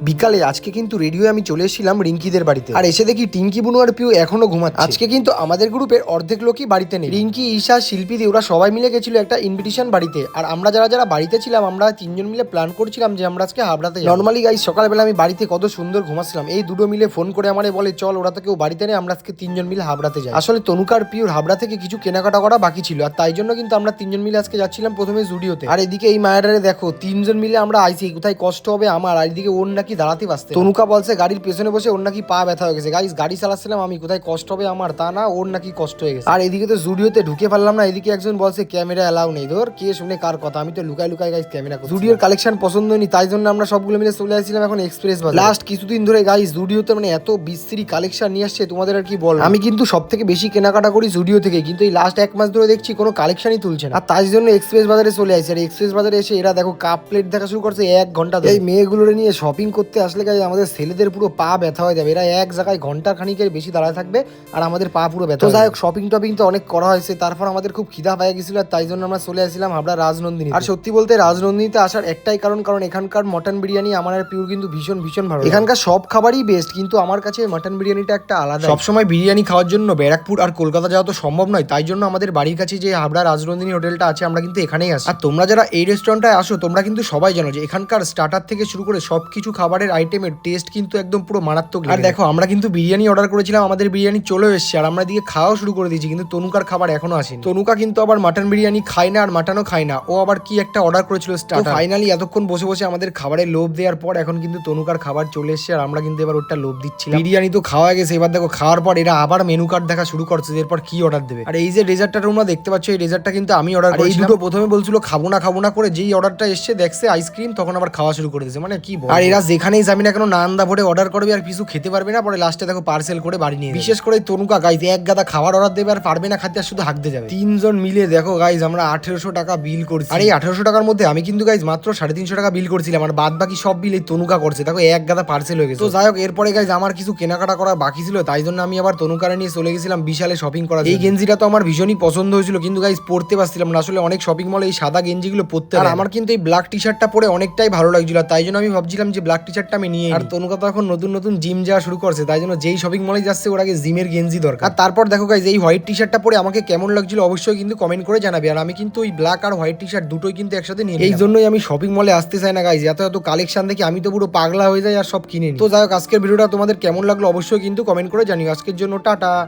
বিকালে আজকে কিন্তু রেডিও আমি চলে এসেছিলাম রিঙ্কিদের বাড়িতে, আর এসে দেখি টিঙ্কি বুনু আর পিউ এখনো ঘুমাচ্ছে। আজকে কিন্তু আমাদের গ্রুপের অর্ধেক লোকই বাড়িতে নেই। রিঙ্কি, ঈশা, শিল্পী দি ওরা সবাই মিলে গেছিল একটা ইনভিটেশন বাড়িতে, আর আমরা যারা যারা বাড়িতে ছিলাম আমরা তিনজন মিলে প্ল্যান করছিলাম যে আমরা আজকে হাবড়াতে যাবো। নর্মালি গাইস সকালবেলা আমি বাড়িতে কত সুন্দর ঘুমাচ্ছিলাম, এই দুটো মিলে ফোন করে আমারে বলে চল ওরা তো কেউ বাড়িতে নেই, আমরা আজকে তিনজন মিলে হাবড়াতে যাই। আসলে তনুকার পিউর হাবড়া থেকে কিছু কেনাকাটা করা বাকি ছিল, আর তাই জন্য কিন্তু আমরা তিনজন মিলে আজকে যাচ্ছিলাম প্রথমে জুডিওতে। আর এদিকে এই মায়াটারে দেখো, তিনজন মিলে আমরা আইছি, কোথায় কষ্ট হবে আমার, আর এদিকে ওর নাকি দাঁড়াতে বাঁচতে। তনুকা বলছে গাড়ির পেছনে বসে ওর নাকি পা ব্যথা হয়ে গেছে। গাইস গাড়ি চালাচ্ছিলাম আমি, কোথায় কষ্ট হবে আমার, তা না ওর নাকি কষ্ট হয়ে গেছে। আর এদিকে তো জুডিওতে ঢুকে পারলাম না, এদিকে একজন বলছে ক্যামেরা এলাও নেই। ধর কে শুনে কার কথা, আমি তো লুকাই লুকাই গাইস ক্যামেরা করছি। জুডিওর কালেকশন পছন্দ হয়নি, তাই জন্য আমরা সবগুলো মিলে চলে আসছিলাম এখন এক্সপ্রেস বাজার। লাস্ট কিছুদিন ধরে গাইস জুডিওতে মানে এত বিশ্রী কালেকশন নিয়ে আসছে তোমাদের আর কি বলবো। আমি কিন্তু সব থেকে বেশি কেনাকাটা করি জুডিও থেকে, কিন্তু এই লাস্ট এক মাস ধরে দেখছি কোনো কালেকশনই তুলছে না, আর তাই জন্য এক্সপ্রেস বাজারে চলে আসছে। আর এক্সপ্রেস বাজারে এসে এরা দেখো কাপ প্লেট দেখা শুরু করছে 1 ঘন্টা ধরে। এই মেয়েগুলোর নিয়ে শপিং করতে আসলে গাইস আমাদের ছেলেদের পুরো পা ব্যথা হয়ে যাবে, এরা এক জায়গায় ঘন্টা খানিকের বেশি দাঁড়ায় থাকবে আর আমাদের পা পুরো ব্যথা। তো যাই হোক শপিং টপিং তো অনেক করা হয়েছে, তারপর আমাদের খুব খিদা পেয়ে গেছিল, আর তাই জন্য আমরা চলে আসছিলাম হাবড়া রাজনন্দিনী। আর সত্যি বলতে রাজনন্দিনীতে আসার একটাই কারণ এখানকার মটন বিরিয়ানি আমার আর পিউর কিন্তু ভীষণ ভীষণ ভালো। এখানকার সব খাবারই বেস্ট, কিন্তু আমার কাছে মটন বিরিয়ানিটা একটা আলাদা। সবসময় বিরিয়ানি খাওয়ার জন্য ব্যারাকপুর আর কলকাতা যাওয়া তো সম্ভব নয়, তাই জন্য আমাদের বাড়ির কাছে যে হাবড়া রাজনন্দিনী হোটেলটা আছে আমরা কিন্তু এখানেই আসি। আর তোমরা যারা এই রেস্টুরেন্টে আসো তোমরা কিন্তু সবাই জানো যে এখানকার স্টার্টার থেকে শুরু করে সবকিছু খাবারের আইটেমের টেস্ট কিন্তু একদম পুরো মারাত্মক। আর দেখো আমরা কিন্তু বিরিয়ানি অর্ডার করেছিলাম, আমাদের বিরিয়ানি চলে এসেছে, আর আমরা দিকে খাওয়া শুরু করে দিয়েছি, কিন্তু তনুকার খাবার এখনো আসেনি। তনুকা কিন্তু আবার মাটন বিরিয়ানি খায় না আর মাটনও খায় না, ও আবার কি একটা অর্ডার করেছিল স্টার্টার। ফাইনালি এতক্ষণ বসে বসে আমাদের খাবারের লোভ দেওয়ার পর এখন কিন্তু তনুকার খাবার চলে এসেছে, আর আমরা কিন্তু এবার ওটা লোভ দিচ্ছিলাম। বিরিয়ানি তো খাওয়া গেছে, এবার দেখো খাওয়ার পর এরা আবার মেনু কার্ড দেখা শুরু করছে এরপর কি অর্ডার দেবে। আর এই যে ডেজার্টটা তোমরা দেখতে পাচ্ছ, এই ডেজার্টটা কিন্তু আমি অর্ডার করেছিলাম। এই দুটো প্রথমে বলছিল খাবো না করে, যেই অর্ডারটা এসছে দেখছে আইসক্রিম, তখন আবার খাওয়া শুরু করে দিয়েছে, মানে কি বল। আর এরা যেখানেই যাবি না কেন নান্দা ভরে অর্ডার করবে আর কিছু খেতে পারবে না, পরে লাস্টে দেখো পার্সেল করে বাড়ি নিয়ে। বিশেষ করে তনুকা গাইজ এক গাদা খাবার অর্ডার দেবে আর পারবে না খাতে, আর শুধু হাঁকতে যাবে। তিনজন মিলে দেখো গাইজ আমরা 1800 টাকা বিল করছি, আর এই 1800 টাকার মধ্যে আমি কিন্তু গাইজ মাত্র 350 টাকা বিল করছিলাম, আর বাদ বাকি সব বিল এই তনুকা করছে। দেখো এক গাদা পার্সেল হয়ে গেছে। তো যাই হোক এরপরে গাইজ আমার কিছু কেনাকাটা করা বাকি ছিল, তাই জন্য আমি আবার তনুকারে নিয়ে চলে গেছিলাম বিশালে শপিং করা। এই গেঞ্জিটা তো আমার ভীষণই পছন্দ হয়েছিল, কিন্তু গাইজ পরতে পারছিলাম না, আসলে অনেক শপিং মলে এই সাদা গেঞ্জিগুলো পরতে, আর আমার কিন্তু এই ব্ল্যাক টি শার্টটা পরে অনেকটাই ভালো লাগছিল, তাই জন্য আমি ভাবছিলাম যে ব্ল্যাক টি শার্টটা আমি নিয়ে। আর তনুকা তো এখন নতুন নতুন জিম যাওয়া শুরু করছে, তাই জন্য যেই শপিং মলে যাচ্ছে ওর আগে জিমের গেঞ্জি দরকার। আর তারপর দেখো গাইজ এই হোয়াইট টি শার্টটা পরে আমাকে কেমন লাগছিল অবশ্যই কিন্তু কমেন্ট করে জানাবে। আর আমি কিন্তু ওই ব্ল্যাক আর হোয়াইট টি শার্ট দুটোই কিন্তু একসাথে নিয়ে, এই জন্যই আমি শপিং মলে আসতে চাই না গাইজ, এত এত কালেকশন দেখে আমি তো পুরো পাগলা হয়ে যাই আর সব কিনে নিই। তো যাই হোক আজকের ভিডিওটা তোমাদের কেমন লাগলো অবশ্যই কিন্তু কমেন্ট করে জানিও। আজকের জন্য টাটা।